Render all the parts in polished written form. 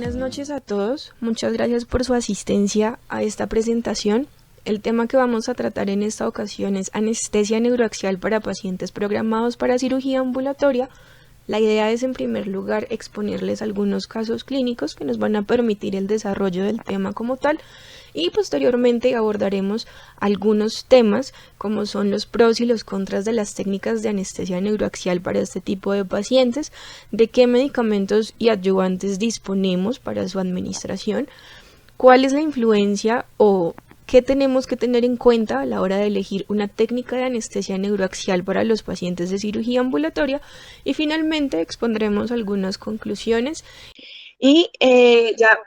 Buenas noches a todos, muchas gracias por su asistencia a esta presentación. El tema que vamos a tratar en esta ocasión es anestesia neuroaxial para pacientes programados para cirugía ambulatoria. La idea es en primer lugar exponerles algunos casos clínicos que nos van a permitir el desarrollo del tema como tal y posteriormente abordaremos algunos temas como son los pros y los contras de las técnicas de anestesia neuroaxial para este tipo de pacientes, de qué medicamentos y adyuvantes disponemos para su administración, cuál es la influencia o qué tenemos que tener en cuenta a la hora de elegir una técnica de anestesia neuroaxial para los pacientes de cirugía ambulatoria y finalmente expondremos algunas conclusiones y ya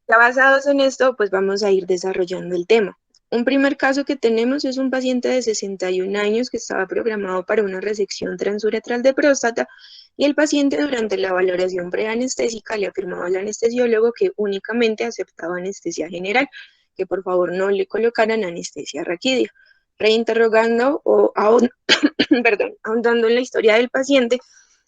basados en esto pues vamos a ir desarrollando el tema. Un primer caso que tenemos es un paciente de 61 años que estaba programado para una resección transuretral de próstata y el paciente durante la valoración preanestésica le afirmaba al anestesiólogo que únicamente aceptaba anestesia general, que por favor no le colocaran anestesia raquídea. Reinterrogando o ahondando en la historia del paciente,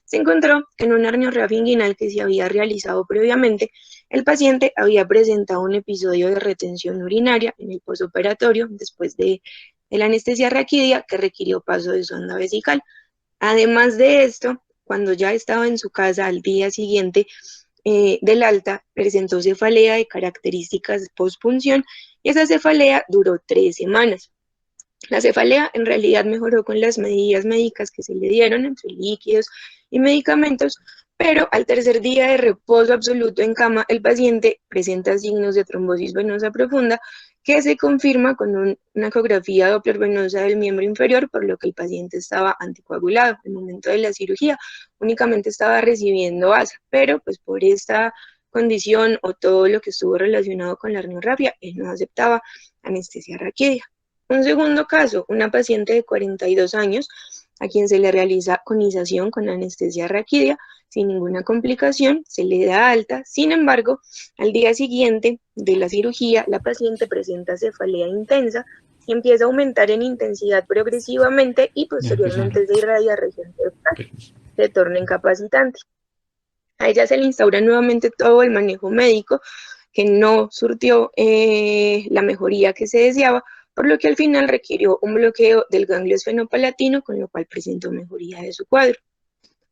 se encontró que en una herniorrafia inguinal que se había realizado previamente, el paciente había presentado un episodio de retención urinaria en el posoperatorio después de la anestesia raquídea que requirió paso de sonda vesical. Además de esto, cuando ya estaba en su casa al día siguiente del alta, presentó cefalea de características postpunción y esa cefalea duró 3 semanas. La cefalea en realidad mejoró con las medidas médicas que se le dieron entre líquidos y medicamentos, pero al tercer día de reposo absoluto en cama, el paciente presenta signos de trombosis venosa profunda que se confirma con una ecografía Doppler venosa del miembro inferior, por lo que el paciente estaba anticoagulado. En el momento de la cirugía únicamente estaba recibiendo ASA, pero pues por esta condición o todo lo que estuvo relacionado con la herniorrafia, él no aceptaba anestesia raquídea. Un segundo caso, una paciente de 42 años a quien se le realiza conización con anestesia raquídea sin ninguna complicación, se le da alta. Sin embargo, al día siguiente de la cirugía, la paciente presenta cefalea intensa y empieza a aumentar en intensidad progresivamente y posteriormente se irradia a región cerebral, se torna incapacitante. A ella se le instaura nuevamente todo el manejo médico que no surtió la mejoría que se deseaba, por lo que al final requirió un bloqueo del ganglio esfenopalatino, con lo cual presentó mejoría de su cuadro.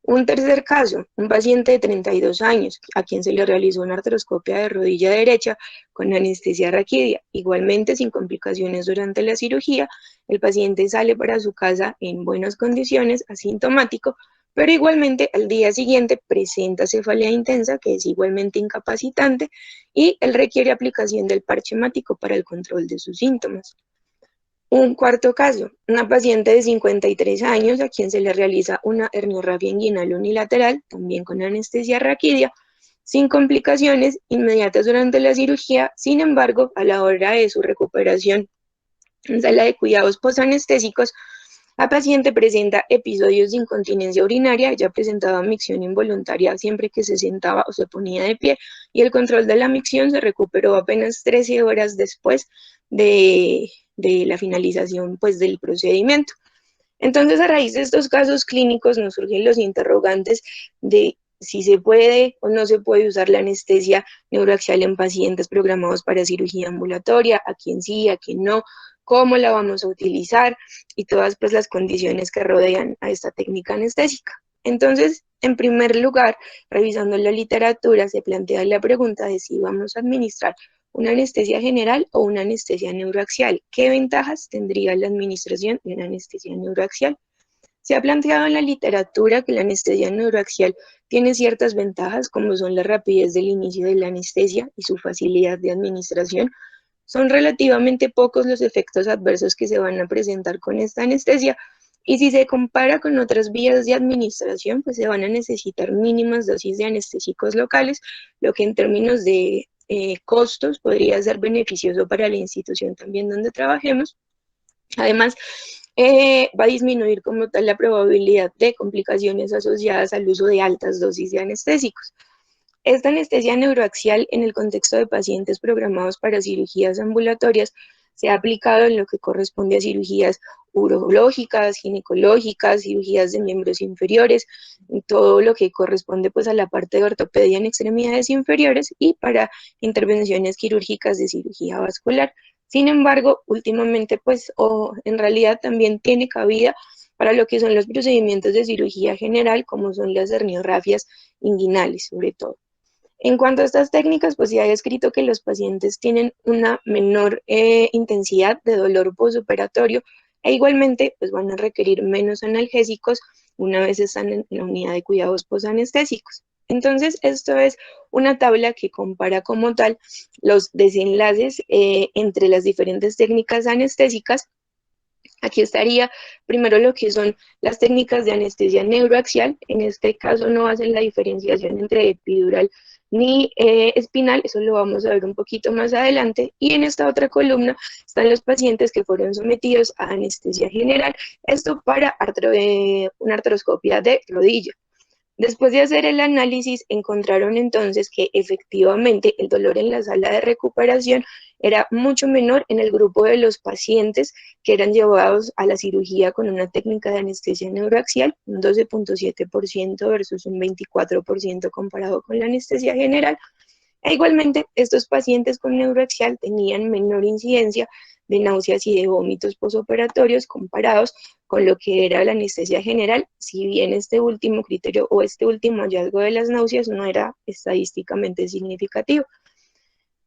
Un tercer caso, un paciente de 32 años, a quien se le realizó una artroscopia de rodilla derecha con anestesia raquídea, igualmente sin complicaciones durante la cirugía. El paciente sale para su casa en buenas condiciones, asintomático, pero igualmente al día siguiente presenta cefalea intensa, que es igualmente incapacitante, y él requiere aplicación del parche hemático para el control de sus síntomas. Un cuarto caso, una paciente de 53 años a quien se le realiza una herniorrafia inguinal unilateral, también con anestesia raquídea, sin complicaciones inmediatas durante la cirugía. Sin embargo, a la hora de su recuperación en sala de cuidados posanestésicos, la paciente presenta episodios de incontinencia urinaria. Ella presentaba micción involuntaria siempre que se sentaba o se ponía de pie, y el control de la micción se recuperó apenas 13 horas después de la finalización pues, del procedimiento. Entonces, a raíz de estos casos clínicos nos surgen los interrogantes de si se puede o no se puede usar la anestesia neuroaxial en pacientes programados para cirugía ambulatoria, a quién sí, a quién no, cómo la vamos a utilizar y todas pues las condiciones que rodean a esta técnica anestésica. Entonces, en primer lugar, revisando la literatura, se plantea la pregunta de si vamos a administrar una anestesia general o una anestesia neuroaxial. ¿Qué ventajas tendría la administración de una anestesia neuroaxial? Se ha planteado en la literatura que la anestesia neuroaxial tiene ciertas ventajas, como son la rapidez del inicio de la anestesia y su facilidad de administración. Son relativamente pocos los efectos adversos que se van a presentar con esta anestesia, y si se compara con otras vías de administración, pues se van a necesitar mínimas dosis de anestésicos locales, lo que en términos de costos podría ser beneficioso para la institución también donde trabajemos. Además, va a disminuir como tal la probabilidad de complicaciones asociadas al uso de altas dosis de anestésicos. Esta anestesia neuroaxial en el contexto de pacientes programados para cirugías ambulatorias se ha aplicado en lo que corresponde a cirugías urológicas, ginecológicas, cirugías de miembros inferiores, todo lo que corresponde pues a la parte de ortopedia en extremidades inferiores y para intervenciones quirúrgicas de cirugía vascular. Sin embargo, últimamente pues en realidad también tiene cabida para lo que son los procedimientos de cirugía general, como son las herniorafias inguinales, sobre todo. En cuanto a estas técnicas, pues se ha descrito que los pacientes tienen una menor intensidad de dolor postoperatorio e igualmente pues van a requerir menos analgésicos una vez están en la unidad de cuidados posanestésico. Entonces, esto es una tabla que compara como tal los desenlaces entre las diferentes técnicas anestésicas. Aquí estaría primero lo que son las técnicas de anestesia neuroaxial. En este caso no hacen la diferenciación entre epidural ni espinal, eso lo vamos a ver un poquito más adelante. Y en esta otra columna están los pacientes que fueron sometidos a anestesia general, esto para una artroscopia de rodilla. Después de hacer el análisis, encontraron entonces que efectivamente el dolor en la sala de recuperación era mucho menor en el grupo de los pacientes que eran llevados a la cirugía con una técnica de anestesia neuroaxial, un 12.7% versus un 24% comparado con la anestesia general. E igualmente, estos pacientes con neuroaxial tenían menor incidencia de náuseas y de vómitos posoperatorios comparados con lo que era la anestesia general, si bien este último criterio o este último hallazgo de las náuseas no era estadísticamente significativo.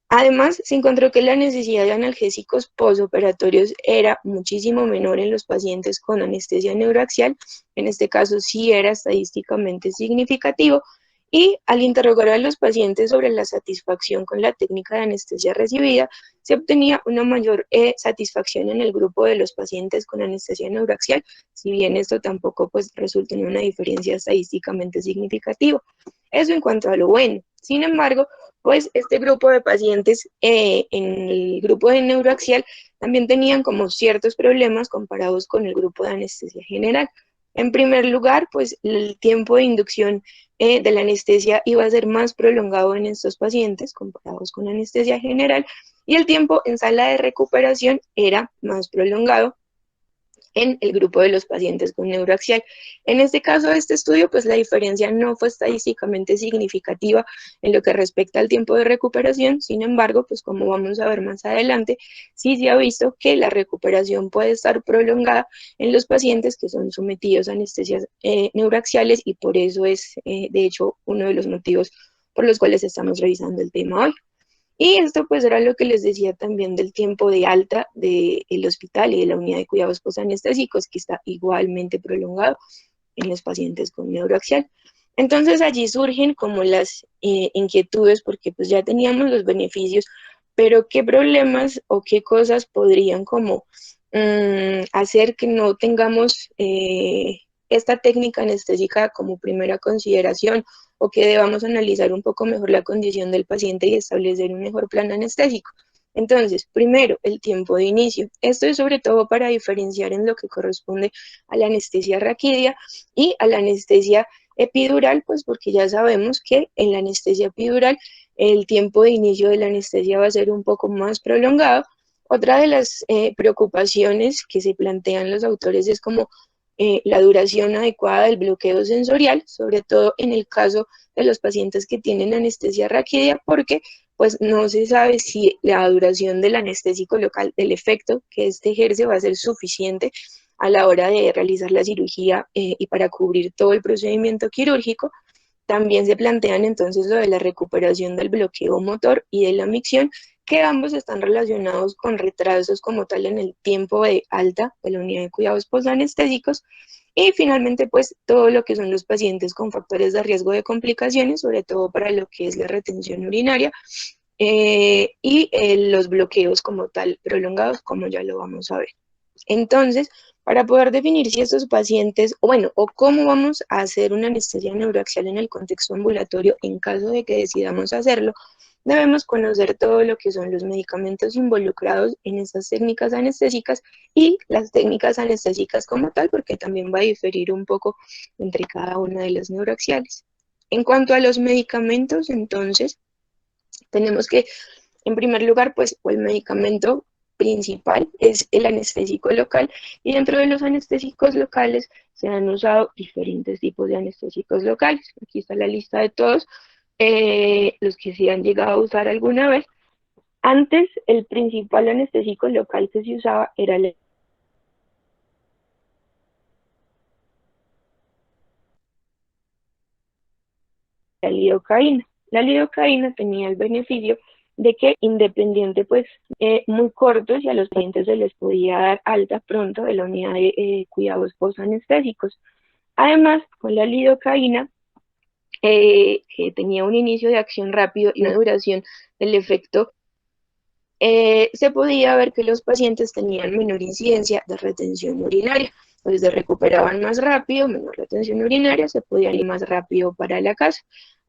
Además, se encontró que la necesidad de analgésicos posoperatorios era muchísimo menor en los pacientes con anestesia neuroaxial, en este caso sí era estadísticamente significativo, y al interrogar a los pacientes sobre la satisfacción con la técnica de anestesia recibida, se obtenía una mayor satisfacción en el grupo de los pacientes con anestesia neuroaxial, si bien esto tampoco pues resulta en una diferencia estadísticamente significativa. Eso en cuanto a lo bueno. Sin embargo, pues este grupo de pacientes en el grupo de neuroaxial también tenían como ciertos problemas comparados con el grupo de anestesia general. En primer lugar, pues el tiempo de inducción de la anestesia iba a ser más prolongado en estos pacientes comparados con anestesia general y el tiempo en sala de recuperación era más prolongado en el grupo de los pacientes con neuroaxial. En este caso de este estudio, pues la diferencia no fue estadísticamente significativa en lo que respecta al tiempo de recuperación, sin embargo, pues como vamos a ver más adelante, sí se ha visto que la recuperación puede estar prolongada en los pacientes que son sometidos a anestesias neuroaxiales y por eso es, de hecho, uno de los motivos por los cuales estamos revisando el tema hoy. Y esto pues era lo que les decía también del tiempo de alta del hospital y de la unidad de cuidados posanestésicos, que está igualmente prolongado en los pacientes con neuroaxial. Entonces allí surgen como las inquietudes, porque pues ya teníamos los beneficios, pero qué problemas o qué cosas podrían como hacer que no tengamos esta técnica anestésica como primera consideración o que debamos analizar un poco mejor la condición del paciente y establecer un mejor plan anestésico. Entonces, primero, el tiempo de inicio. Esto es sobre todo para diferenciar en lo que corresponde a la anestesia raquídea y a la anestesia epidural, pues porque ya sabemos que en la anestesia epidural el tiempo de inicio de la anestesia va a ser un poco más prolongado. Otra de las preocupaciones que se plantean los autores es como la duración adecuada del bloqueo sensorial, sobre todo en el caso de los pacientes que tienen anestesia raquídea, porque pues no se sabe si la duración del anestésico local, del efecto que este ejerce va a ser suficiente a la hora de realizar la cirugía y para cubrir todo el procedimiento quirúrgico. También se plantean entonces lo de la recuperación del bloqueo motor y de la micción, que ambos están relacionados con retrasos como tal en el tiempo de alta de la unidad de cuidados posanestésicos. Y finalmente, pues todo lo que son los pacientes con factores de riesgo de complicaciones, sobre todo para lo que es la retención urinaria los bloqueos como tal prolongados, como ya lo vamos a ver. Entonces, para poder definir si estos pacientes, o bueno, o cómo vamos a hacer una anestesia neuroaxial en el contexto ambulatorio en caso de que decidamos hacerlo, debemos conocer todo lo que son los medicamentos involucrados en estas técnicas anestésicas y las técnicas anestésicas como tal, porque también va a diferir un poco entre cada una de las neuroaxiales. En cuanto a los medicamentos, entonces, tenemos que, en primer lugar, pues, o el medicamento principal es el anestésico local, y dentro de los anestésicos locales se han usado diferentes tipos de anestésicos locales. Aquí está la lista de todos los que se han llegado a usar alguna vez. Antes, el principal anestésico local que se usaba era la lidocaína. La lidocaína tenía el beneficio de que, independiente, pues, muy cortos, y a los pacientes se les podía dar alta pronto de la unidad de cuidados postanestésicos. Además, con la lidocaína, que tenía un inicio de acción rápido y una duración del efecto, se podía ver que los pacientes tenían menor incidencia de retención urinaria, pues se recuperaban más rápido, menor retención urinaria, se podían ir más rápido para la casa.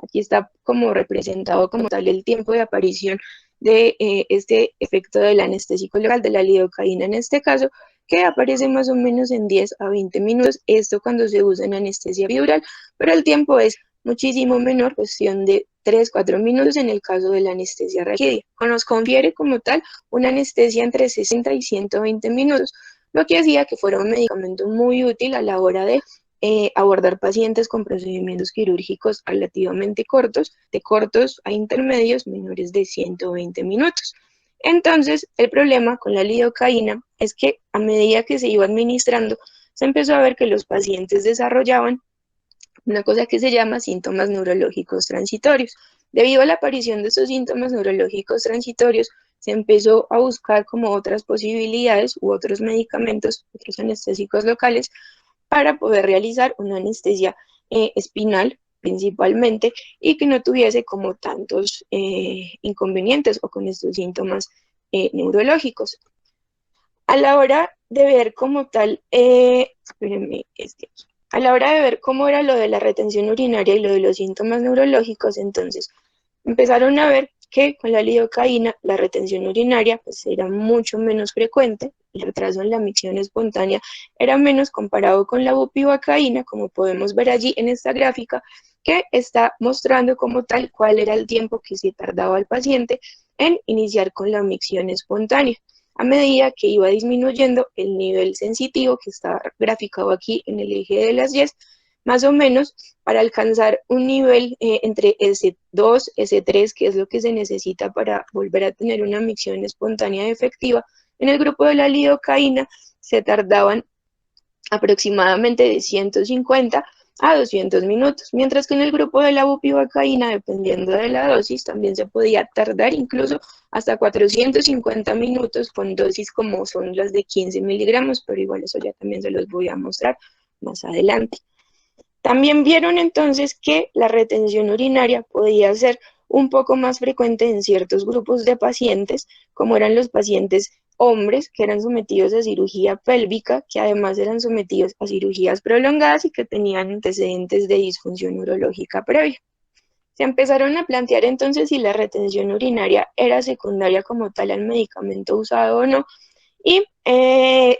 Aquí está como representado como tal el tiempo de aparición de este efecto del anestésico local, de la lidocaína en este caso, que aparece más o menos en 10 a 20 minutos, esto cuando se usa en anestesia epidural, pero el tiempo es muchísimo menor, cuestión de 3-4 minutos en el caso de la anestesia raquídea. Nos confiere como tal una anestesia entre 60 y 120 minutos, lo que hacía que fuera un medicamento muy útil a la hora de abordar pacientes con procedimientos quirúrgicos relativamente cortos, de cortos a intermedios, menores de 120 minutos. Entonces, el problema con la lidocaína es que a medida que se iba administrando, se empezó a ver que los pacientes desarrollaban una cosa que se llama síntomas neurológicos transitorios. Debido a la aparición de estos síntomas neurológicos transitorios, se empezó a buscar como otras posibilidades u otros medicamentos, otros anestésicos locales, para poder realizar una anestesia espinal principalmente, y que no tuviese como tantos inconvenientes o con estos síntomas neurológicos. A la hora de ver como tal, espérenme, a la hora de ver cómo era lo de la retención urinaria y lo de los síntomas neurológicos, entonces empezaron a ver que con la lidocaína la retención urinaria pues era mucho menos frecuente, el retraso en la micción espontánea era menos comparado con la bupivacaína, como podemos ver allí en esta gráfica, que está mostrando como tal cuál era el tiempo que se tardaba el paciente en iniciar con la micción espontánea, a medida que iba disminuyendo el nivel sensitivo, que está graficado aquí en el eje de las 10, más o menos para alcanzar un nivel entre S2, S3, que es lo que se necesita para volver a tener una micción espontánea efectiva. En el grupo de la lidocaína se tardaban aproximadamente de 150 a 200 minutos, mientras que en el grupo de la bupivacaína, dependiendo de la dosis, también se podía tardar incluso hasta 450 minutos con dosis como son las de 15 miligramos, pero igual eso ya también se los voy a mostrar más adelante. También vieron entonces que la retención urinaria podía ser un poco más frecuente en ciertos grupos de pacientes, como eran los pacientes hombres que eran sometidos a cirugía pélvica, que además eran sometidos a cirugías prolongadas y que tenían antecedentes de disfunción urológica previa. Se empezaron a plantear entonces si la retención urinaria era secundaria como tal al medicamento usado o no, y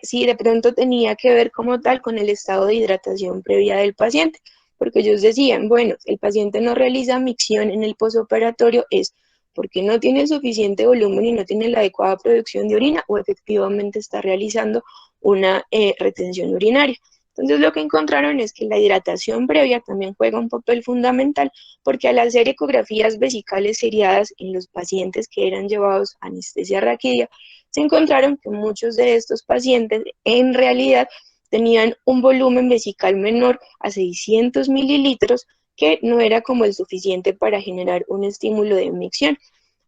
si de pronto tenía que ver como tal con el estado de hidratación previa del paciente, porque ellos decían, bueno, el paciente no realiza micción en el posoperatorio, es porque no tiene el suficiente volumen y no tiene la adecuada producción de orina, o efectivamente está realizando una retención urinaria. Entonces lo que encontraron es que la hidratación previa también juega un papel fundamental, porque al hacer ecografías vesicales seriadas en los pacientes que eran llevados a anestesia raquídea, se encontraron que muchos de estos pacientes en realidad tenían un volumen vesical menor a 600 mililitros, que no era como el suficiente para generar un estímulo de micción,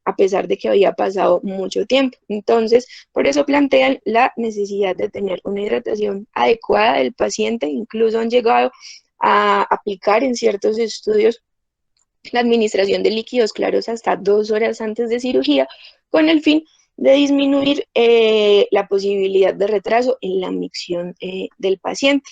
a pesar de que había pasado mucho tiempo. Entonces, por eso plantean la necesidad de tener una hidratación adecuada del paciente. Incluso han llegado a aplicar en ciertos estudios la administración de líquidos claros hasta 2 horas antes de cirugía, con el fin de disminuir la posibilidad de retraso en la micción del paciente.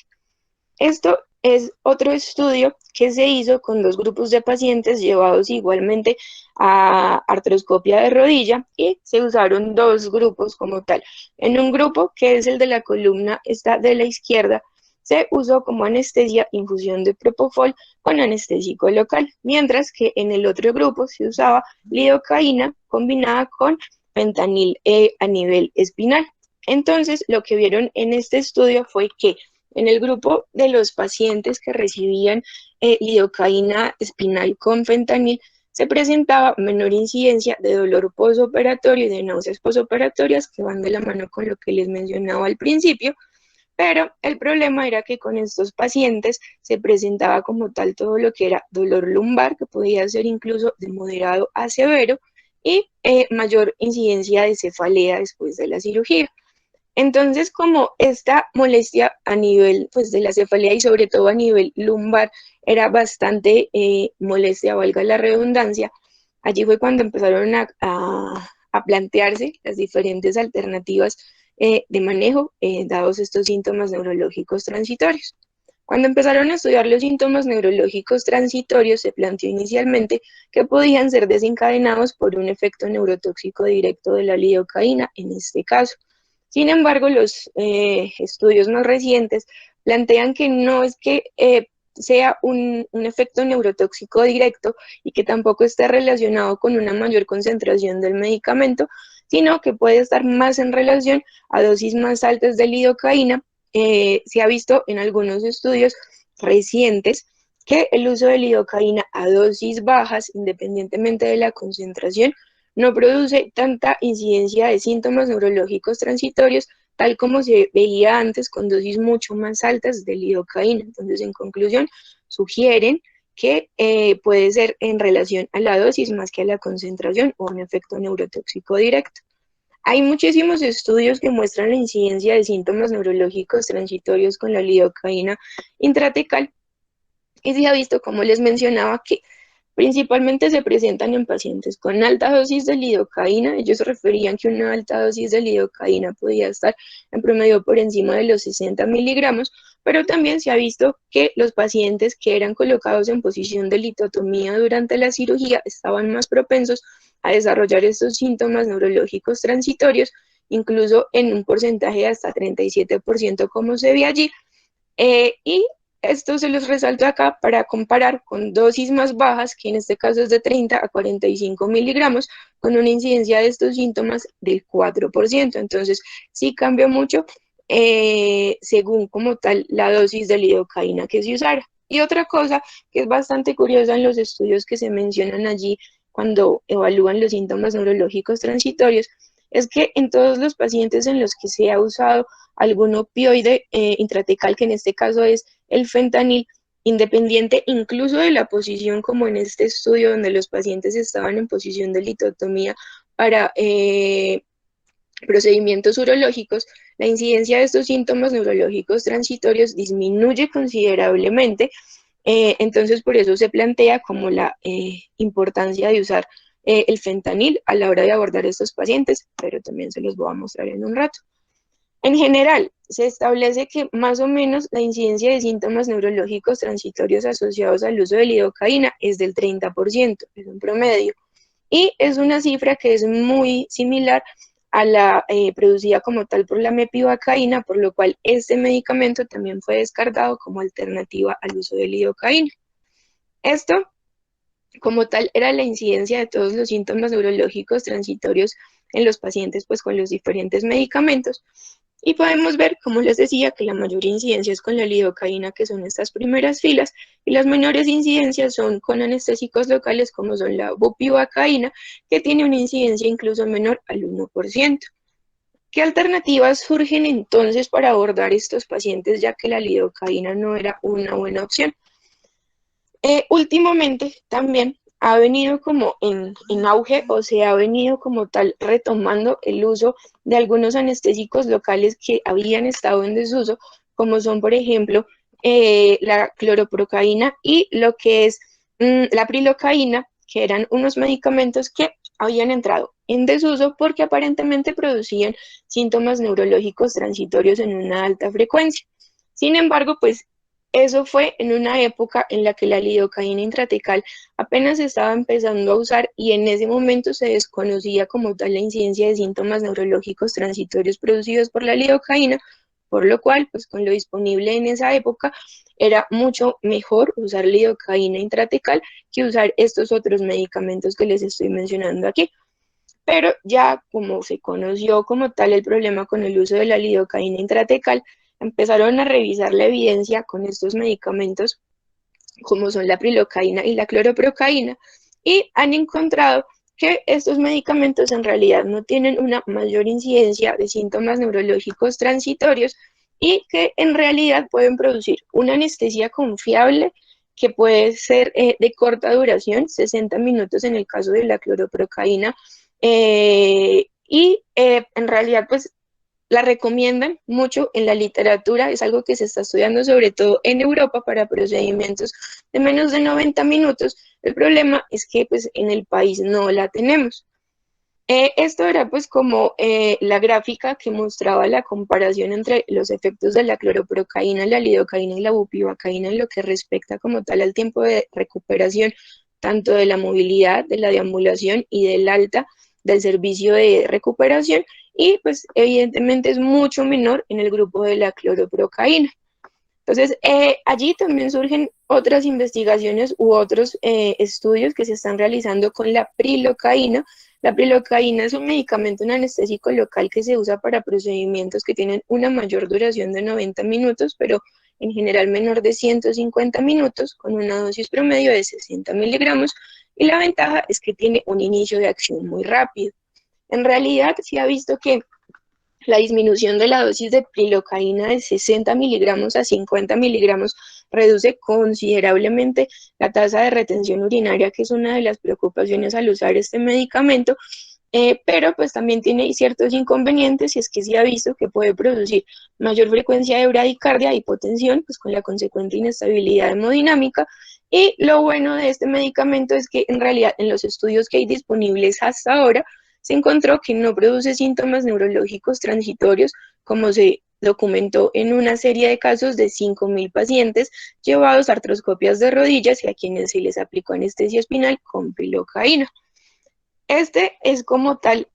Esto es otro estudio que se hizo con 2 grupos de pacientes llevados igualmente a artroscopia de rodilla, y se usaron 2 grupos como tal. En un grupo, que es el de la columna esta de la izquierda, se usó como anestesia infusión de propofol con anestésico local, mientras que en el otro grupo se usaba lidocaína combinada con fentanil a nivel espinal. Entonces, lo que vieron en este estudio fue que en el grupo de los pacientes que recibían lidocaína espinal con fentanil, se presentaba menor incidencia de dolor posoperatorio y de náuseas posoperatorias, que van de la mano con lo que les mencionaba al principio, pero el problema era que con estos pacientes se presentaba como tal todo lo que era dolor lumbar, que podía ser incluso de moderado a severo, y mayor incidencia de cefalea después de la cirugía. Entonces, como esta molestia a nivel pues, de la cefalea y sobre todo a nivel lumbar era bastante molestia, valga la redundancia, allí fue cuando empezaron a plantearse las diferentes alternativas de manejo dados estos síntomas neurológicos transitorios. Cuando empezaron a estudiar los síntomas neurológicos transitorios, se planteó inicialmente que podían ser desencadenados por un efecto neurotóxico directo de la lidocaína, en este caso. Sin embargo, los estudios más recientes plantean que no es que sea un efecto neurotóxico directo y que tampoco esté relacionado con una mayor concentración del medicamento, sino que puede estar más en relación a dosis más altas de lidocaína. Se ha visto en algunos estudios recientes que el uso de lidocaína a dosis bajas, independientemente de la concentración, no produce tanta incidencia de síntomas neurológicos transitorios tal como se veía antes con dosis mucho más altas de lidocaína. Entonces, en conclusión, sugieren que puede ser en relación a la dosis más que a la concentración o un efecto neurotóxico directo. Hay muchísimos estudios que muestran la incidencia de síntomas neurológicos transitorios con la lidocaína intratecal y se ha visto, como les mencionaba, que principalmente se presentan en pacientes con alta dosis de lidocaína. Ellos referían que una alta dosis de lidocaína podía estar en promedio por encima de los 60 miligramos, pero también se ha visto que los pacientes que eran colocados en posición de litotomía durante la cirugía estaban más propensos a desarrollar estos síntomas neurológicos transitorios, incluso en un porcentaje de hasta 37%, como se ve allí. Y esto se los resalto acá para comparar con dosis más bajas, que en este caso es de 30 a 45 miligramos, con una incidencia de estos síntomas del 4%. Entonces, sí cambia mucho según como tal la dosis de lidocaína que se usara. Y otra cosa que es bastante curiosa en los estudios que se mencionan allí cuando evalúan los síntomas neurológicos transitorios, es que en todos los pacientes en los que se ha usado algún opioide intratecal, que en este caso es el fentanil, independiente incluso de la posición, como en este estudio donde los pacientes estaban en posición de litotomía para procedimientos urológicos, la incidencia de estos síntomas neurológicos transitorios disminuye considerablemente. Entonces, por eso se plantea como la importancia de usar el fentanil a la hora de abordar a estos pacientes, pero también se los voy a mostrar en un rato. En general, se establece que más o menos la incidencia de síntomas neurológicos transitorios asociados al uso de lidocaína es del 30%, es un promedio, y es una cifra que es muy similar a la producida como tal por la mepivacaína, por lo cual este medicamento también fue descartado como alternativa al uso de lidocaína. Esto, como tal, era la incidencia de todos los síntomas neurológicos transitorios en los pacientes pues con los diferentes medicamentos. Y podemos ver, como les decía, que la mayor incidencia es con la lidocaína, que son estas primeras filas, y las menores incidencias son con anestésicos locales, como son la bupivacaína, que tiene una incidencia incluso menor al 1%. ¿Qué alternativas surgen entonces para abordar estos pacientes, ya que la lidocaína no era una buena opción? Últimamente también ha venido como en auge o se ha venido como tal retomando el uso de algunos anestésicos locales que habían estado en desuso, como son por ejemplo la cloroprocaína y lo que es la prilocaína, que eran unos medicamentos que habían entrado en desuso porque aparentemente producían síntomas neurológicos transitorios en una alta frecuencia. Sin embargo, pues eso fue en una época en la que la lidocaína intratecal apenas se estaba empezando a usar y en ese momento se desconocía como tal la incidencia de síntomas neurológicos transitorios producidos por la lidocaína, por lo cual, pues con lo disponible en esa época, era mucho mejor usar lidocaína intratecal que usar estos otros medicamentos que les estoy mencionando aquí. pero ya como se conoció como tal el problema con el uso de la lidocaína intratecal, empezaron a revisar la evidencia con estos medicamentos como son la prilocaína y la cloroprocaína, y han encontrado que estos medicamentos en realidad no tienen una mayor incidencia de síntomas neurológicos transitorios y que en realidad pueden producir una anestesia confiable que puede ser de corta duración, 60 minutos en el caso de la cloroprocaína, en realidad pues la recomiendan mucho en la literatura, es algo que se está estudiando sobre todo en Europa para procedimientos de menos de 90 minutos. El problema es que pues en el país no la tenemos. Esto era pues como la gráfica que mostraba la comparación entre los efectos de la cloroprocaína, la lidocaína y la bupivacaína en lo que respecta como tal al tiempo de recuperación, tanto de la movilidad, de la deambulación y del alta del servicio de recuperación, y pues evidentemente es mucho menor en el grupo de la cloroprocaína. Entonces, allí también surgen otras investigaciones u otros estudios que se están realizando con la prilocaína. La prilocaína es un medicamento, un anestésico local que se usa para procedimientos que tienen una mayor duración de 90 minutos, pero en general menor de 150 minutos, con una dosis promedio de 60 miligramos, y la ventaja es que tiene un inicio de acción muy rápido. En realidad, se ha visto que la disminución de la dosis de prilocaína de 60 miligramos a 50 miligramos reduce considerablemente la tasa de retención urinaria, que es una de las preocupaciones al usar este medicamento, pero pues también tiene ciertos inconvenientes, y es que se ha visto que puede producir mayor frecuencia de bradicardia, hipotensión, pues con la consecuente inestabilidad hemodinámica. Y lo bueno de este medicamento es que en realidad en los estudios que hay disponibles hasta ahora, se encontró que no produce síntomas neurológicos transitorios, como se documentó en una serie de casos de 5.000 pacientes llevados a artroscopias de rodillas y a quienes se les aplicó anestesia espinal con prilocaína. Este es como tal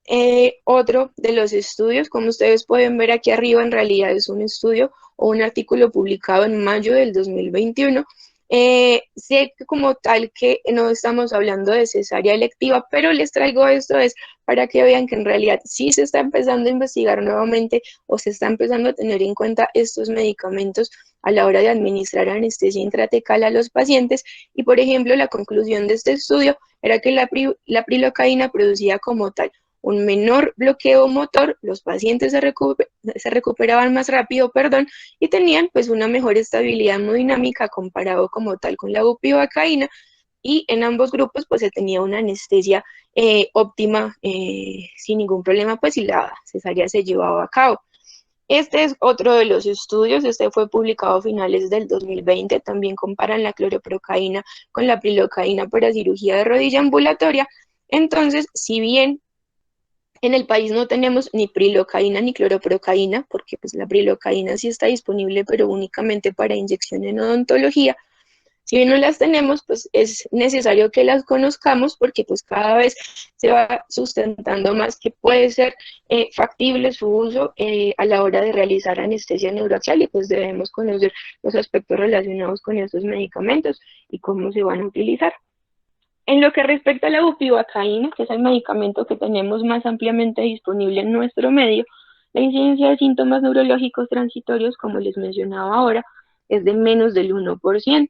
otro de los estudios. Como ustedes pueden ver aquí arriba, en realidad es un estudio o un artículo publicado en mayo del 2021. Sé que como tal que no estamos hablando de cesárea electiva, pero les traigo esto es para que vean que en realidad sí se está empezando a investigar nuevamente, o se está empezando a tener en cuenta estos medicamentos a la hora de administrar anestesia intratecal a los pacientes. Y por ejemplo, la conclusión de este estudio era que la prilocaína producía como tal un menor bloqueo motor, los pacientes se recuperaban más rápido, perdón, y tenían pues una mejor estabilidad hemodinámica comparado como tal con la bupivacaína, y en ambos grupos pues se tenía una anestesia óptima sin ningún problema, pues, y la cesárea se llevaba a cabo. Este es otro de los estudios, este fue publicado a finales del 2020, también comparan la cloroprocaína con la prilocaína para cirugía de rodilla ambulatoria. Entonces, si bien en el país no tenemos ni prilocaína ni cloroprocaína, porque pues la prilocaína sí está disponible, pero únicamente para inyección en odontología. Si bien no las tenemos, pues es necesario que las conozcamos, porque pues cada vez se va sustentando más que puede ser factible su uso a la hora de realizar anestesia neuroaxial, y pues debemos conocer los aspectos relacionados con estos medicamentos y cómo se van a utilizar. En lo que respecta a la bupivacaína, que es el medicamento que tenemos más ampliamente disponible en nuestro medio, la incidencia de síntomas neurológicos transitorios, como les mencionaba ahora, es de menos del 1%.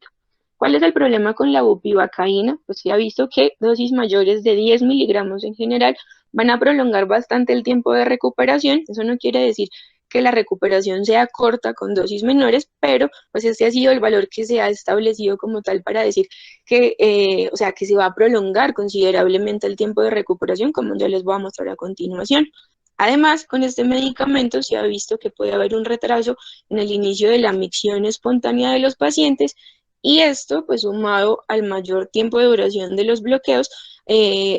¿Cuál es el problema con la bupivacaína? Pues se ha visto que dosis mayores de 10 miligramos en general van a prolongar bastante el tiempo de recuperación. Eso no quiere decir que la recuperación sea corta con dosis menores, pero pues este ha sido el valor que se ha establecido como tal para decir que, o sea, que se va a prolongar considerablemente el tiempo de recuperación, como ya les voy a mostrar a continuación. Además, con este medicamento se ha visto que puede haber un retraso en el inicio de la micción espontánea de los pacientes, y esto, pues sumado al mayor tiempo de duración de los bloqueos,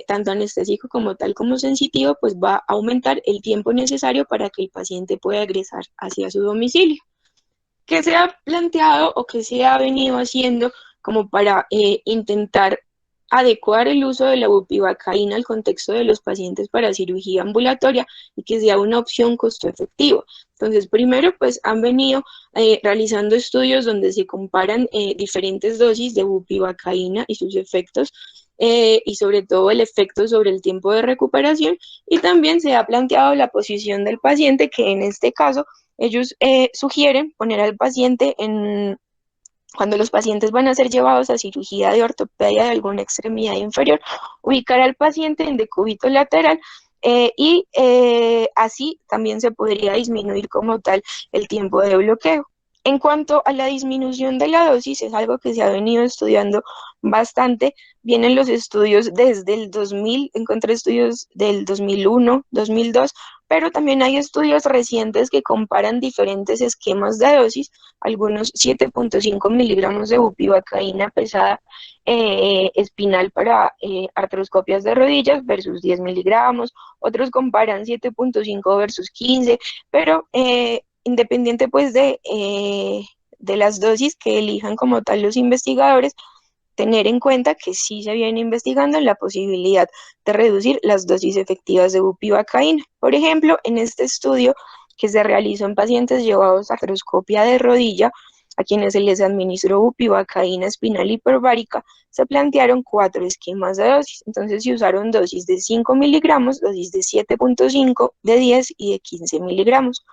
tanto anestésico como tal como sensitivo, pues va a aumentar el tiempo necesario para que el paciente pueda egresar hacia su domicilio. ¿Qué se ha planteado o qué se ha venido haciendo como para intentar adecuar el uso de la bupivacaína al contexto de los pacientes para cirugía ambulatoria y que sea una opción costo efectiva? Entonces, primero, pues han venido realizando estudios donde se comparan diferentes dosis de bupivacaína y sus efectos y sobre todo el efecto sobre el tiempo de recuperación, y también se ha planteado la posición del paciente, que en este caso ellos sugieren poner al paciente en cuando los pacientes van a ser llevados a cirugía de ortopedia de alguna extremidad inferior, ubicar al paciente en decúbito lateral, así también se podría disminuir como tal el tiempo de bloqueo. En cuanto a la disminución de la dosis, es algo que se ha venido estudiando bastante. Vienen los estudios desde el 2000, encontré estudios del 2001, 2002, pero también hay estudios recientes que comparan diferentes esquemas de dosis, algunos 7.5 miligramos de bupivacaína pesada espinal para artroscopias de rodillas versus 10 miligramos, otros comparan 7.5 versus 15, pero independiente pues de las dosis que elijan como tal los investigadores, tener en cuenta que sí se viene investigando la posibilidad de reducir las dosis efectivas de bupivacaína. Por ejemplo, en este estudio que se realizó en pacientes llevados a artroscopia de rodilla, a quienes se les administró bupivacaína espinal hiperbárica, se plantearon 4 esquemas de dosis. Entonces se usaron dosis de 5 miligramos, dosis de 7.5, de 10 y de 15 miligramos.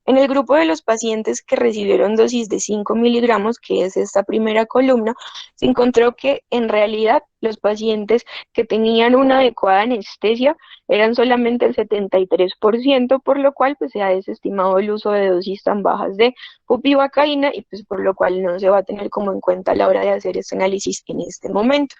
En el grupo de los pacientes que recibieron dosis de 5 miligramos, que es esta primera columna, se encontró que en realidad los pacientes que tenían una adecuada anestesia eran solamente el 73%, por lo cual pues, se ha desestimado el uso de dosis tan bajas de bupivacaína y pues por lo cual no se va a tener como en cuenta a la hora de hacer este análisis en este momento.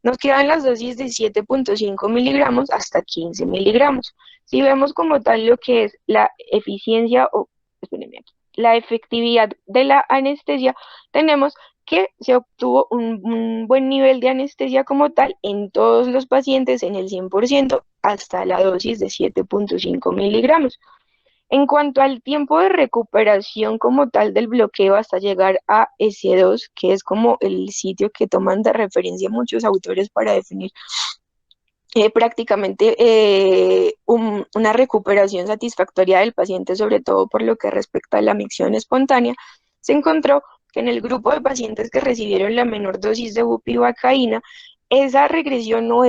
Nos quedan las dosis de 7.5 miligramos hasta 15 miligramos. Si vemos como tal lo que es la eficiencia o espérenme aquí, la efectividad de la anestesia, tenemos que se obtuvo un buen nivel de anestesia como tal en todos los pacientes en el 100% hasta la dosis de 7.5 miligramos. En cuanto al tiempo de recuperación como tal del bloqueo hasta llegar a S2, que es como el sitio que toman de referencia muchos autores para definir prácticamente una recuperación satisfactoria del paciente, sobre todo por lo que respecta a la micción espontánea, se encontró que en el grupo de pacientes que recibieron la menor dosis de bupivacaína, esa regresión o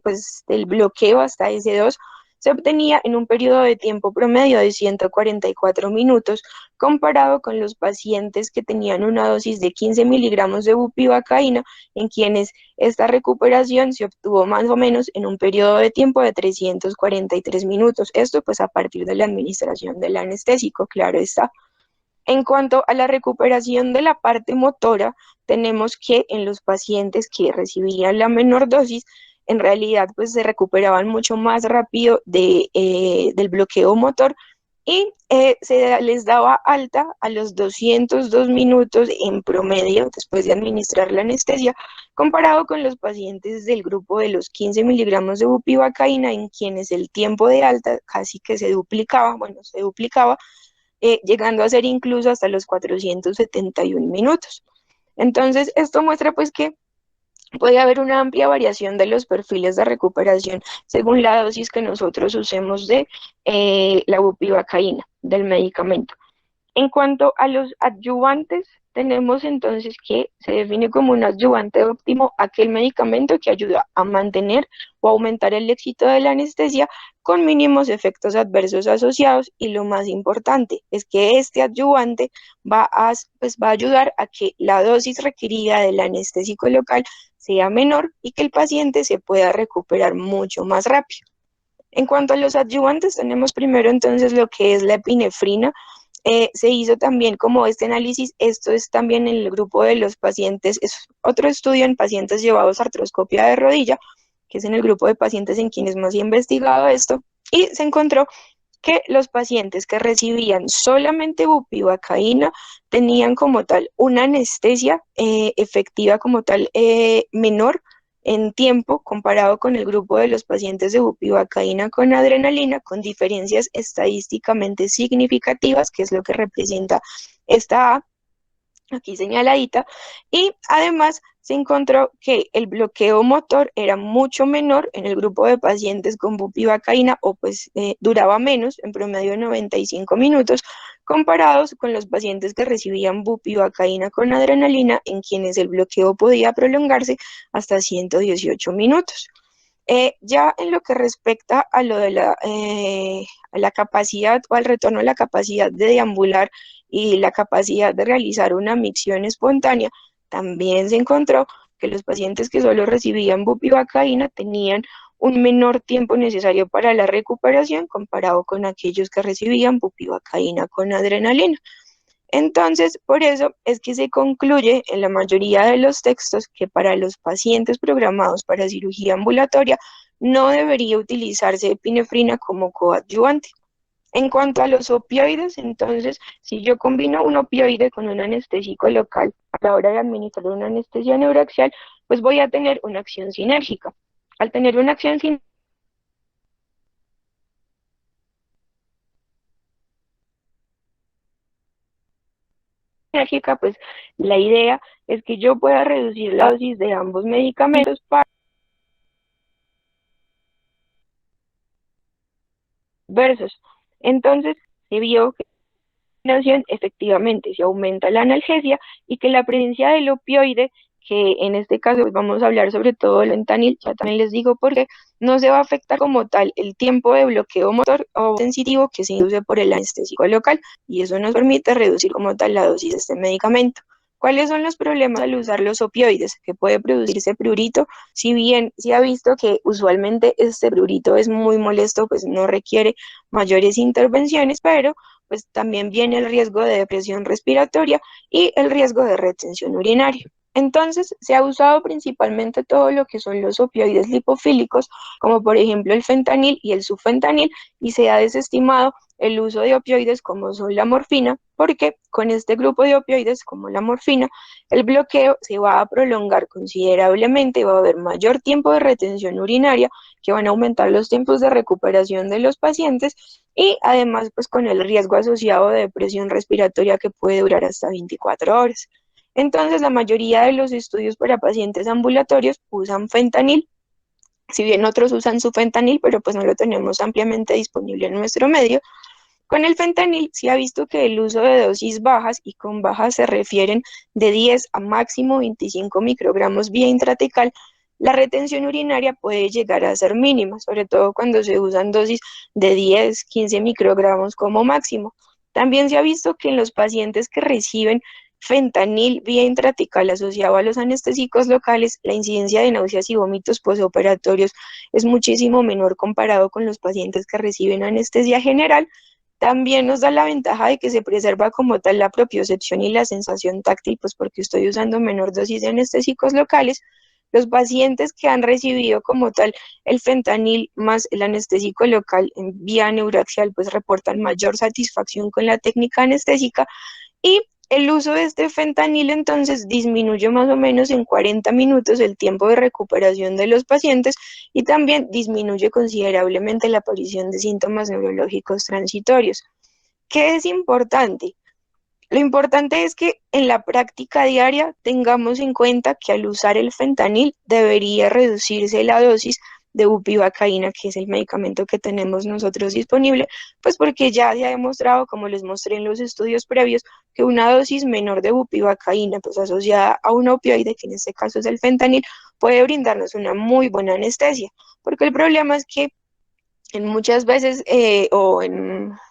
pues, el bloqueo hasta S2 se obtenía en un periodo de tiempo promedio de 144 minutos, comparado con los pacientes que tenían una dosis de 15 miligramos de bupivacaína, en quienes esta recuperación se obtuvo más o menos en un periodo de tiempo de 343 minutos. Esto pues a partir de la administración del anestésico, claro está. En cuanto a la recuperación de la parte motora, tenemos que en los pacientes que recibían la menor dosis, en realidad pues se recuperaban mucho más rápido del bloqueo motor y se les daba alta a los 202 minutos en promedio después de administrar la anestesia, comparado con los pacientes del grupo de los 15 miligramos de bupivacaína, en quienes el tiempo de alta casi que se duplicaba, llegando a ser incluso hasta los 471 minutos. Entonces, esto muestra pues que puede haber una amplia variación de los perfiles de recuperación según la dosis que nosotros usemos de la bupivacaína, del medicamento. En cuanto a los adyuvantes, tenemos entonces que se define como un adyuvante óptimo aquel medicamento que ayuda a mantener o aumentar el éxito de la anestesia con mínimos efectos adversos asociados, y lo más importante es que este adyuvante va a ayudar a que la dosis requerida del anestésico local sea menor y que el paciente se pueda recuperar mucho más rápido. En cuanto a los adyuvantes, tenemos primero entonces lo que es la epinefrina. Se hizo también como este análisis, esto es también en el grupo de los pacientes, es otro estudio en pacientes llevados a artroscopia de rodilla, que es en el grupo de pacientes en quienes más he investigado esto, y se encontró que los pacientes que recibían solamente bupivacaína tenían como tal una anestesia efectiva como tal menor en tiempo comparado con el grupo de los pacientes de bupivacaína con adrenalina, con diferencias estadísticamente significativas, que es lo que representa esta A, aquí señaladita, y además se encontró que el bloqueo motor era mucho menor en el grupo de pacientes con bupivacaína, o pues duraba menos, en promedio 95 minutos, comparados con los pacientes que recibían bupivacaína con adrenalina, en quienes el bloqueo podía prolongarse hasta 118 minutos. Ya en lo que respecta a lo de a la capacidad o al retorno a la capacidad de deambular y la capacidad de realizar una micción espontánea, también se encontró que los pacientes que solo recibían bupivacaína tenían un menor tiempo necesario para la recuperación comparado con aquellos que recibían bupivacaína con adrenalina. Entonces, por eso es que se concluye en la mayoría de los textos que para los pacientes programados para cirugía ambulatoria no debería utilizarse epinefrina como coadyuvante. En cuanto a los opioides, entonces, si yo combino un opioide con un anestésico local a la hora de administrar una anestesia neuroaxial, pues voy a tener una acción sinérgica. Al tener una acción sinérgica, pues la idea es que yo pueda reducir la dosis de ambos medicamentos para versus. Entonces, se vio que efectivamente se aumenta la analgesia y que la presencia del opioide, que en este caso pues vamos a hablar sobre todo del fentanil, ya también les digo por qué, no se va a afectar como tal el tiempo de bloqueo motor o sensitivo que se induce por el anestésico local, y eso nos permite reducir como tal la dosis de este medicamento. ¿Cuáles son los problemas al usar los opioides? Que puede producirse prurito, si bien se ha visto que usualmente este prurito es muy molesto, pues no requiere mayores intervenciones, pero pues también viene el riesgo de depresión respiratoria y el riesgo de retención urinaria. Entonces, se ha usado principalmente todo lo que son los opioides lipofílicos, como por ejemplo el fentanil y el sufentanil, y se ha desestimado el uso de opioides como son la morfina, porque con este grupo de opioides, como la morfina, el bloqueo se va a prolongar considerablemente, va a haber mayor tiempo de retención urinaria, que van a aumentar los tiempos de recuperación de los pacientes y además pues con el riesgo asociado de depresión respiratoria que puede durar hasta 24 horas. Entonces la mayoría de los estudios para pacientes ambulatorios usan fentanil, si bien otros usan sufentanil, pero pues no lo tenemos ampliamente disponible en nuestro medio. Con el fentanil se ha visto que el uso de dosis bajas, y con bajas se refieren de 10 a máximo 25 microgramos vía intratecal, la retención urinaria puede llegar a ser mínima, sobre todo cuando se usan dosis de 10, 15 microgramos como máximo. También se ha visto que en los pacientes que reciben fentanil vía intratecal asociado a los anestésicos locales, la incidencia de náuseas y vómitos posoperatorios es muchísimo menor comparado con los pacientes que reciben anestesia general. También nos da la ventaja de que se preserva como tal la propiocepción y la sensación táctil, pues porque estoy usando menor dosis de anestésicos locales. Los pacientes que han recibido como tal el fentanil más el anestésico local en vía neuraxial, pues reportan mayor satisfacción con la técnica anestésica, y el uso de este fentanil entonces disminuye más o menos en 40 minutos el tiempo de recuperación de los pacientes y también disminuye considerablemente la aparición de síntomas neurológicos transitorios. ¿Qué es importante? Lo importante es que en la práctica diaria tengamos en cuenta que al usar el fentanil debería reducirse la dosis de bupivacaína, que es el medicamento que tenemos nosotros disponible, pues porque ya se ha demostrado, como les mostré en los estudios previos, que una dosis menor de bupivacaína, pues asociada a un opioide, que en este caso es el fentanil, puede brindarnos una muy buena anestesia, porque el problema es que en muchas veces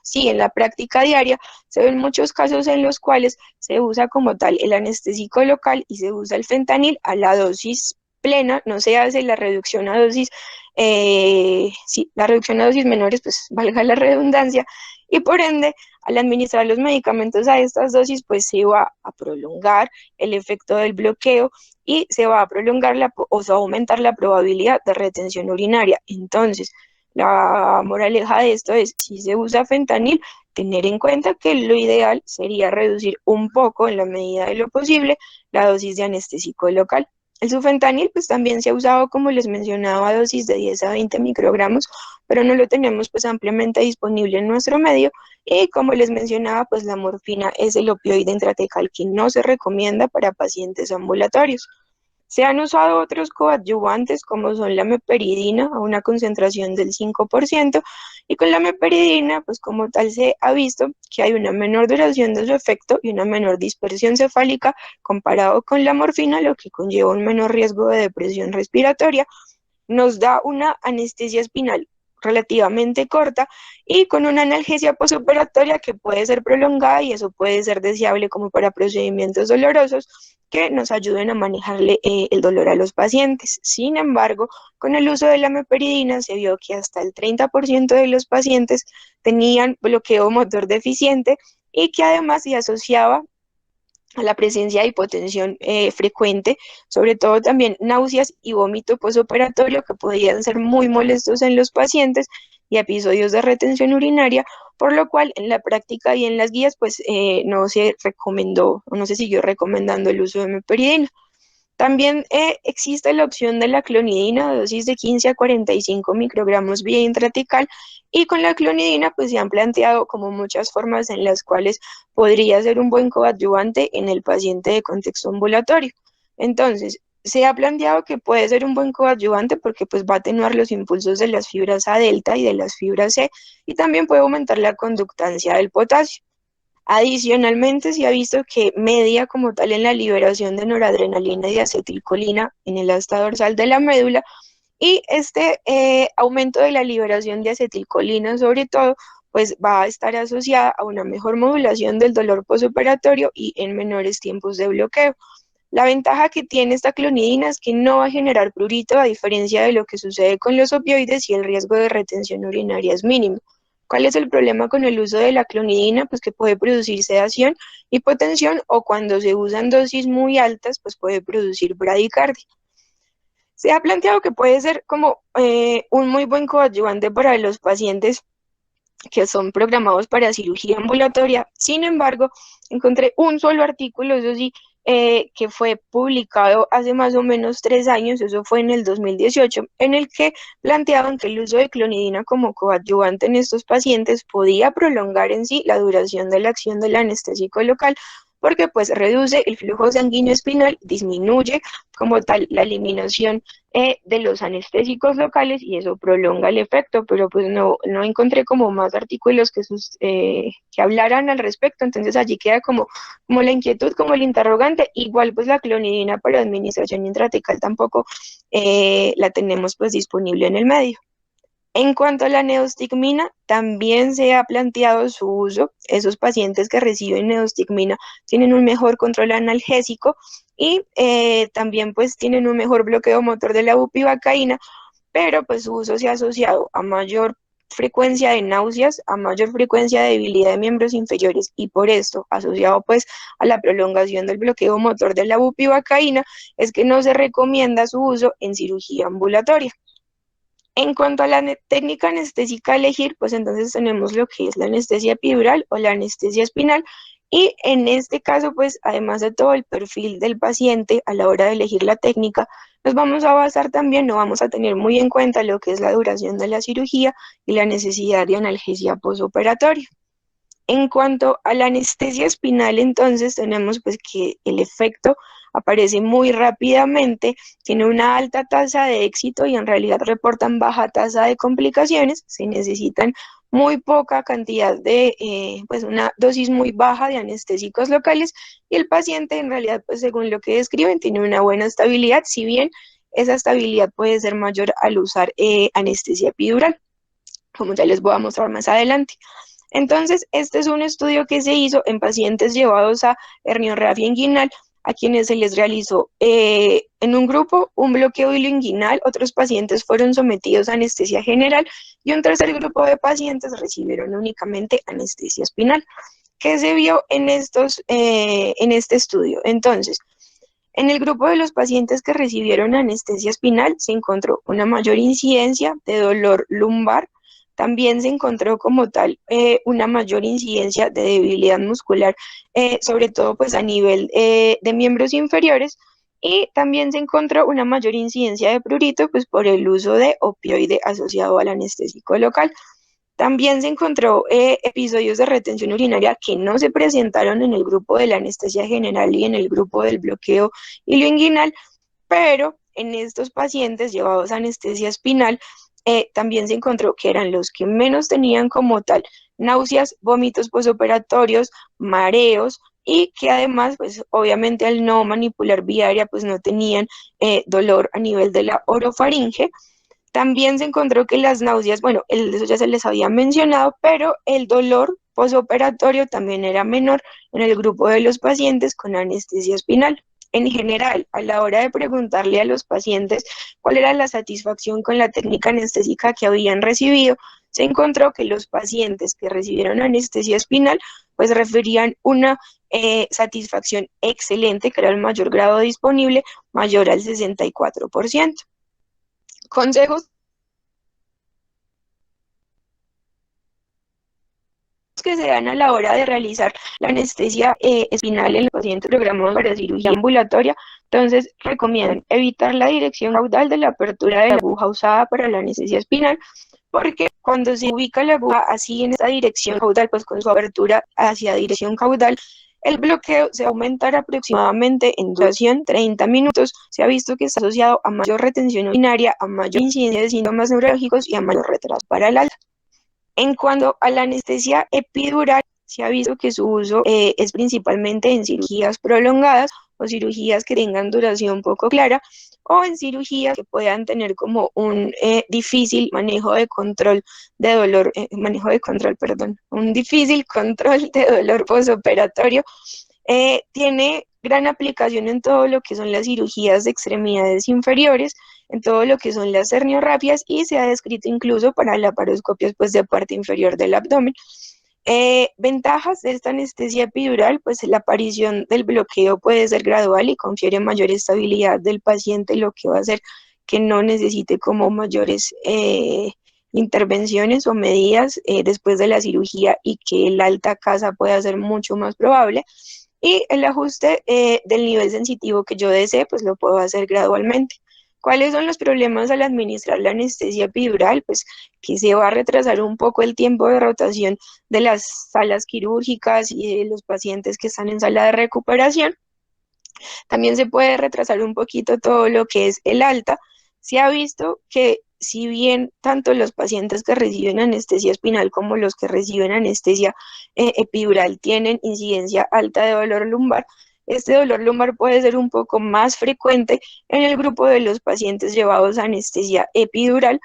sí, en la práctica diaria se ven muchos casos en los cuales se usa como tal el anestésico local y se usa el fentanil a la dosis plena, no se hace la reducción a dosis, sí, la reducción a dosis menores, pues valga la redundancia, y por ende, al administrar los medicamentos a estas dosis, pues se va a prolongar el efecto del bloqueo y se va a prolongar o se va a aumentar la probabilidad de retención urinaria. Entonces, la moraleja de esto es, si se usa fentanil, tener en cuenta que lo ideal sería reducir un poco, en la medida de lo posible, la dosis de anestésico local. El sufentanil pues también se ha usado, como les mencionaba, a dosis de 10 a 20 microgramos, pero no lo tenemos pues ampliamente disponible en nuestro medio, y como les mencionaba, pues la morfina es el opioide intratecal que no se recomienda para pacientes ambulatorios. Se han usado otros coadyuvantes como son la meperidina a una concentración del 5% Y con la meperidina, pues como tal se ha visto que hay una menor duración de su efecto y una menor dispersión cefálica comparado con la morfina, lo que conlleva un menor riesgo de depresión respiratoria. Nos da una anestesia espinal relativamente corta y con una analgesia posoperatoria que puede ser prolongada, y eso puede ser deseable como para procedimientos dolorosos que nos ayuden a manejarle el dolor a los pacientes. Sin embargo, con el uso de la meperidina se vio que hasta el 30% de los pacientes tenían bloqueo motor deficiente y que además se asociaba a la presencia de hipotensión frecuente, sobre todo también náuseas y vómito posoperatorio que podían ser muy molestos en los pacientes, y episodios de retención urinaria, por lo cual en la práctica y en las guías pues no se recomendó o no se siguió recomendando el uso de meperidina. También existe la opción de la clonidina, dosis de 15 a 45 microgramos vía intratecal, y con la clonidina pues se han planteado como muchas formas en las cuales podría ser un buen coadyuvante en el paciente de contexto ambulatorio. Entonces, se ha planteado que puede ser un buen coadyuvante porque pues va a atenuar los impulsos de las fibras A delta y de las fibras C, y también puede aumentar la conductancia del potasio. Adicionalmente, se ha visto que media como tal en la liberación de noradrenalina y de acetilcolina en el asta dorsal de la médula, y este aumento de la liberación de acetilcolina sobre todo, pues va a estar asociada a una mejor modulación del dolor posoperatorio y en menores tiempos de bloqueo. La ventaja que tiene esta clonidina es que no va a generar prurito, a diferencia de lo que sucede con los opioides, y el riesgo de retención urinaria es mínimo. ¿Cuál es el problema con el uso de la clonidina? Pues que puede producir sedación, hipotensión, o cuando se usan dosis muy altas, pues puede producir bradicardia. Se ha planteado que puede ser como un muy buen coadyuvante para los pacientes que son programados para cirugía ambulatoria. Sin embargo, encontré un solo artículo, eso sí, que fue publicado hace más o menos 3 años, eso fue en el 2018, en el que planteaban que el uso de clonidina como coadyuvante en estos pacientes podía prolongar en sí la duración de la acción del anestésico local, porque pues reduce el flujo sanguíneo espinal, disminuye como tal la eliminación de los anestésicos locales, y eso prolonga el efecto, pero pues no encontré como más artículos que hablaran al respecto. Entonces allí queda como la inquietud, como el interrogante. Igual pues la clonidina para administración intratecal tampoco la tenemos pues disponible en el medio. En cuanto a la neostigmina, también se ha planteado su uso. Esos pacientes que reciben neostigmina tienen un mejor control analgésico y también pues tienen un mejor bloqueo motor de la bupivacaína, pero pues su uso se ha asociado a mayor frecuencia de náuseas, a mayor frecuencia de debilidad de miembros inferiores, y por esto, asociado pues a la prolongación del bloqueo motor de la bupivacaína, es que no se recomienda su uso en cirugía ambulatoria. En cuanto a la técnica anestésica a elegir, pues entonces tenemos lo que es la anestesia epidural o la anestesia espinal, y en este caso, pues además de todo el perfil del paciente a la hora de elegir la técnica, nos vamos a basar también, no vamos a tener muy en cuenta lo que es la duración de la cirugía y la necesidad de analgesia posoperatoria. En cuanto a la anestesia espinal, entonces tenemos pues que el efecto aparece muy rápidamente, tiene una alta tasa de éxito y en realidad reportan baja tasa de complicaciones. Se necesitan muy poca cantidad de, pues una dosis muy baja de anestésicos locales, y el paciente en realidad, pues según lo que describen, tiene una buena estabilidad, si bien esa estabilidad puede ser mayor al usar anestesia epidural, como ya les voy a mostrar más adelante. Entonces, este es un estudio que se hizo en pacientes llevados a herniorrafia inguinal, a quienes se les realizó en un grupo un bloqueo ileoinguinal, otros pacientes fueron sometidos a anestesia general, y un tercer grupo de pacientes recibieron únicamente anestesia espinal. ¿Qué se vio en este estudio? Entonces, en el grupo de los pacientes que recibieron anestesia espinal se encontró una mayor incidencia de dolor lumbar. También se encontró como tal una mayor incidencia de debilidad muscular, sobre todo pues a nivel de miembros inferiores, y también se encontró una mayor incidencia de prurito pues por el uso de opioide asociado al anestésico local. También se encontró episodios de retención urinaria que no se presentaron en el grupo de la anestesia general y en el grupo del bloqueo ileoinguinal, pero en estos pacientes llevados a anestesia espinal también se encontró que eran los que menos tenían como tal náuseas, vómitos posoperatorios, mareos, y que además, pues obviamente al no manipular vía aérea, pues no tenían dolor a nivel de la orofaringe. También se encontró que las náuseas, bueno, eso ya se les había mencionado, pero el dolor posoperatorio también era menor en el grupo de los pacientes con anestesia espinal. En general, a la hora de preguntarle a los pacientes cuál era la satisfacción con la técnica anestésica que habían recibido, se encontró que los pacientes que recibieron anestesia espinal pues referían una satisfacción excelente, que era el mayor grado disponible, mayor al 64%. Consejos que se dan a la hora de realizar la anestesia espinal en los pacientes programados para cirugía ambulatoria. Entonces, recomiendan evitar la dirección caudal de la apertura de la aguja usada para la anestesia espinal, porque cuando se ubica la aguja así en esta dirección caudal, pues con su apertura hacia dirección caudal, el bloqueo se aumentará aproximadamente en duración 30 minutos. Se ha visto que está asociado a mayor retención urinaria, a mayor incidencia de síntomas neurológicos y a mayor retraso para el alta. En cuanto a la anestesia epidural, se ha visto que su uso es principalmente en cirugías prolongadas o cirugías que tengan duración poco clara, o en cirugías que puedan tener como un difícil manejo de control de dolor, un difícil control de dolor posoperatorio. Tiene gran aplicación en todo lo que son las cirugías de extremidades inferiores, en todo lo que son las herniorapias, y se ha descrito incluso para laparoscopias pues de parte inferior del abdomen. Ventajas de esta anestesia epidural, pues la aparición del bloqueo puede ser gradual y confiere mayor estabilidad del paciente, lo que va a hacer que no necesite como mayores intervenciones o medidas después de la cirugía, y que el alta casa pueda ser mucho más probable. Y el ajuste del nivel sensitivo que yo desee, pues lo puedo hacer gradualmente. ¿Cuáles son los problemas al administrar la anestesia epidural? Pues que se va a retrasar un poco el tiempo de rotación de las salas quirúrgicas y de los pacientes que están en sala de recuperación. También se puede retrasar un poquito todo lo que es el alta. Se ha visto que si bien tanto los pacientes que reciben anestesia espinal como los que reciben anestesia epidural tienen incidencia alta de dolor lumbar, este dolor lumbar puede ser un poco más frecuente en el grupo de los pacientes llevados a anestesia epidural.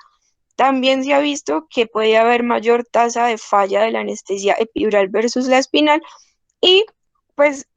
También se ha visto que puede haber mayor tasa de falla de la anestesia epidural versus la espinal, y pues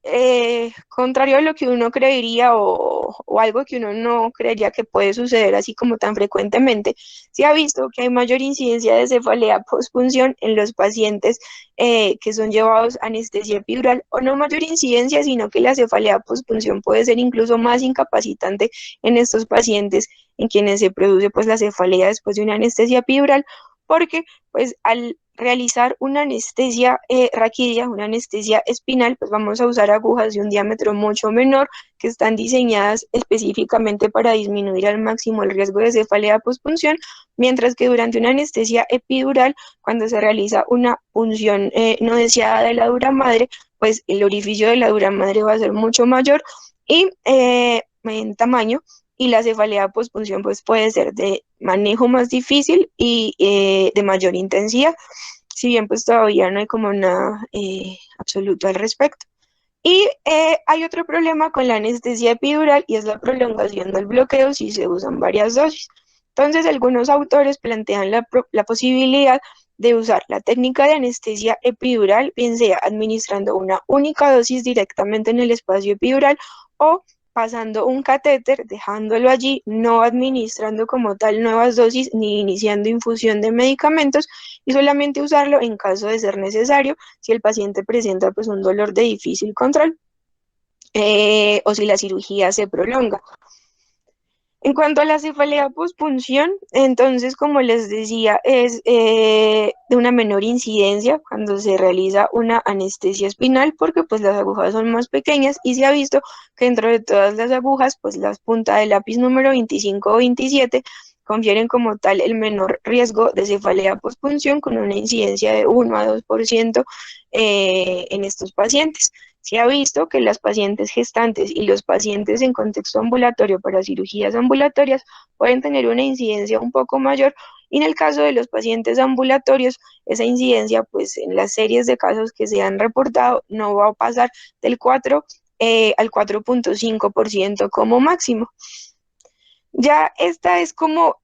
contrario a lo que uno creería, o algo que uno no creería que puede suceder así como tan frecuentemente, se ha visto que hay mayor incidencia de cefalea postpunción en los pacientes que son llevados a anestesia epidural, o no mayor incidencia, sino que la cefalea postpunción puede ser incluso más incapacitante en estos pacientes en quienes se produce pues la cefalea después de una anestesia epidural, porque pues al realizar una anestesia raquídea, una anestesia espinal, pues vamos a usar agujas de un diámetro mucho menor, que están diseñadas específicamente para disminuir al máximo el riesgo de cefalea postpunción, mientras que durante una anestesia epidural, cuando se realiza una punción no deseada de la dura madre, pues el orificio de la dura madre va a ser mucho mayor y en tamaño, y la cefalea postpunción pues puede ser de manejo más difícil y de mayor intensidad, si bien pues todavía no hay como nada absoluto al respecto. Y hay otro problema con la anestesia epidural, y es la prolongación del bloqueo si se usan varias dosis. Entonces, algunos autores plantean la posibilidad de usar la técnica de anestesia epidural, bien sea administrando una única dosis directamente en el espacio epidural, o pasando un catéter, dejándolo allí, no administrando como tal nuevas dosis ni iniciando infusión de medicamentos, y solamente usarlo en caso de ser necesario, si el paciente presenta pues un dolor de difícil control o si la cirugía se prolonga. En cuanto a la cefalea postpunción, entonces, como les decía, es de una menor incidencia cuando se realiza una anestesia espinal, porque pues las agujas son más pequeñas, y se ha visto que dentro de todas las agujas, pues las puntas del lápiz número 25 o 27 confieren como tal el menor riesgo de cefalea postpunción, con una incidencia de 1 a 2% en estos pacientes. Se ha visto que las pacientes gestantes y los pacientes en contexto ambulatorio para cirugías ambulatorias pueden tener una incidencia un poco mayor y en el caso de los pacientes ambulatorios, esa incidencia, pues en las series de casos que se han reportado, no va a pasar del 4 al 4,5% como máximo. Ya esta es como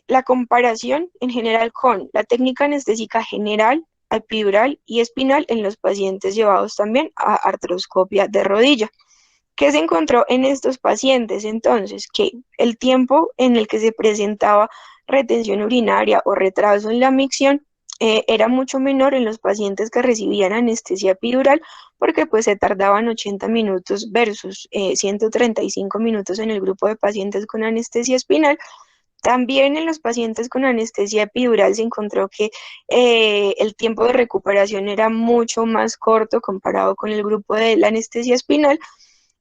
la comparación en general con la técnica anestésica general, epidural y espinal en los pacientes llevados también a artroscopia de rodilla. ¿Qué se encontró en estos pacientes? Entonces, que el tiempo en el que se presentaba retención urinaria o retraso en la micción era mucho menor en los pacientes que recibían anestesia epidural porque pues se tardaban 80 minutos versus 135 minutos en el grupo de pacientes con anestesia espinal. También en los pacientes con anestesia epidural se encontró que el tiempo de recuperación era mucho más corto comparado con el grupo de la anestesia espinal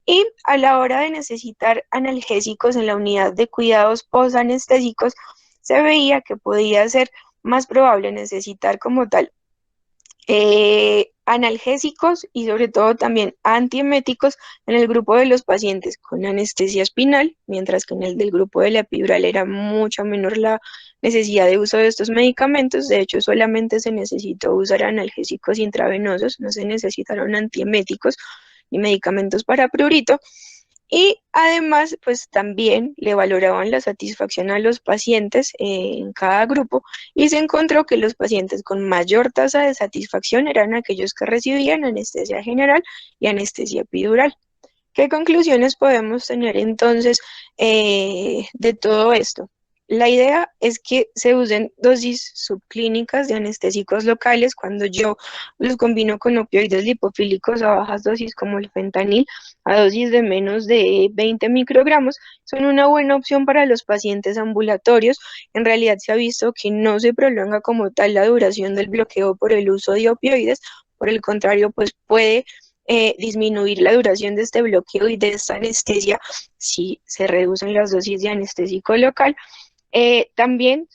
y a la hora de necesitar analgésicos en la unidad de cuidados postanestésicos, se veía que podía ser más probable necesitar como tal analgésicos y sobre todo también antieméticos en el grupo de los pacientes con anestesia espinal, mientras que en el del grupo de la epidural era mucho menor la necesidad de uso de estos medicamentos. De hecho, solamente se necesitó usar analgésicos intravenosos, no se necesitaron antieméticos ni medicamentos para prurito. Y además, pues también le valoraban la satisfacción a los pacientes en cada grupo y se encontró que los pacientes con mayor tasa de satisfacción eran aquellos que recibían anestesia general y anestesia epidural. ¿Qué conclusiones podemos tener entonces de todo esto? La idea es que se usen dosis subclínicas de anestésicos locales cuando yo los combino con opioides lipofílicos a bajas dosis como el fentanil a dosis de menos de 20 microgramos. Son una buena opción para los pacientes ambulatorios. En realidad se ha visto que no se prolonga como tal la duración del bloqueo por el uso de opioides. Por el contrario, pues puede disminuir la duración de este bloqueo y de esta anestesia si se reducen las dosis de anestésico local. También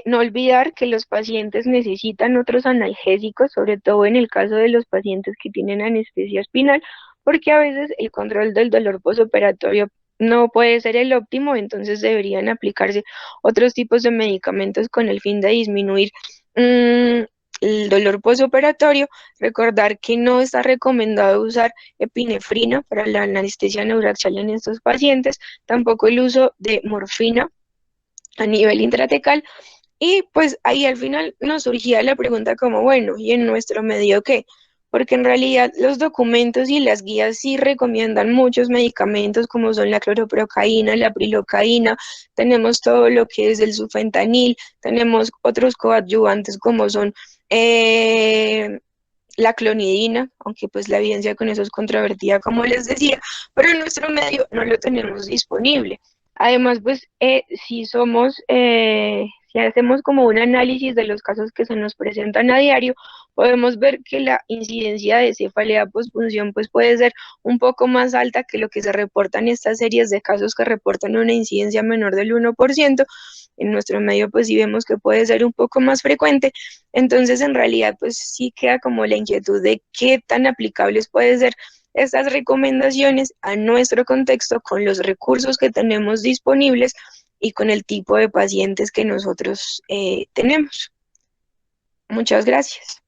no olvidar que los pacientes necesitan otros analgésicos, sobre todo en el caso de los pacientes que tienen anestesia espinal, porque a veces el control del dolor posoperatorio no puede ser el óptimo, entonces deberían aplicarse otros tipos de medicamentos con el fin de disminuir el dolor posoperatorio. Recordar que no está recomendado usar epinefrina para la anestesia neuraxial en estos pacientes, tampoco el uso de morfina a nivel intratecal. Y pues ahí al final nos surgía la pregunta como, bueno, ¿y en nuestro medio qué? Porque en realidad los documentos y las guías sí recomiendan muchos medicamentos como son la cloroprocaína, la prilocaína, tenemos todo lo que es el sufentanil, tenemos otros coadyuvantes como son la clonidina, aunque pues la evidencia con eso es controvertida, como les decía, pero en nuestro medio no lo tenemos disponible. Además, pues si hacemos como un análisis de los casos que se nos presentan a diario, podemos ver que la incidencia de cefalea postpunción pues puede ser un poco más alta que lo que se reporta en estas series de casos que reportan una incidencia menor del 1%. En nuestro medio pues sí vemos que puede ser un poco más frecuente. Entonces, en realidad, pues sí queda como la inquietud de qué tan aplicables pueden ser estas recomendaciones a nuestro contexto con los recursos que tenemos disponibles y con el tipo de pacientes que nosotros tenemos. Muchas gracias.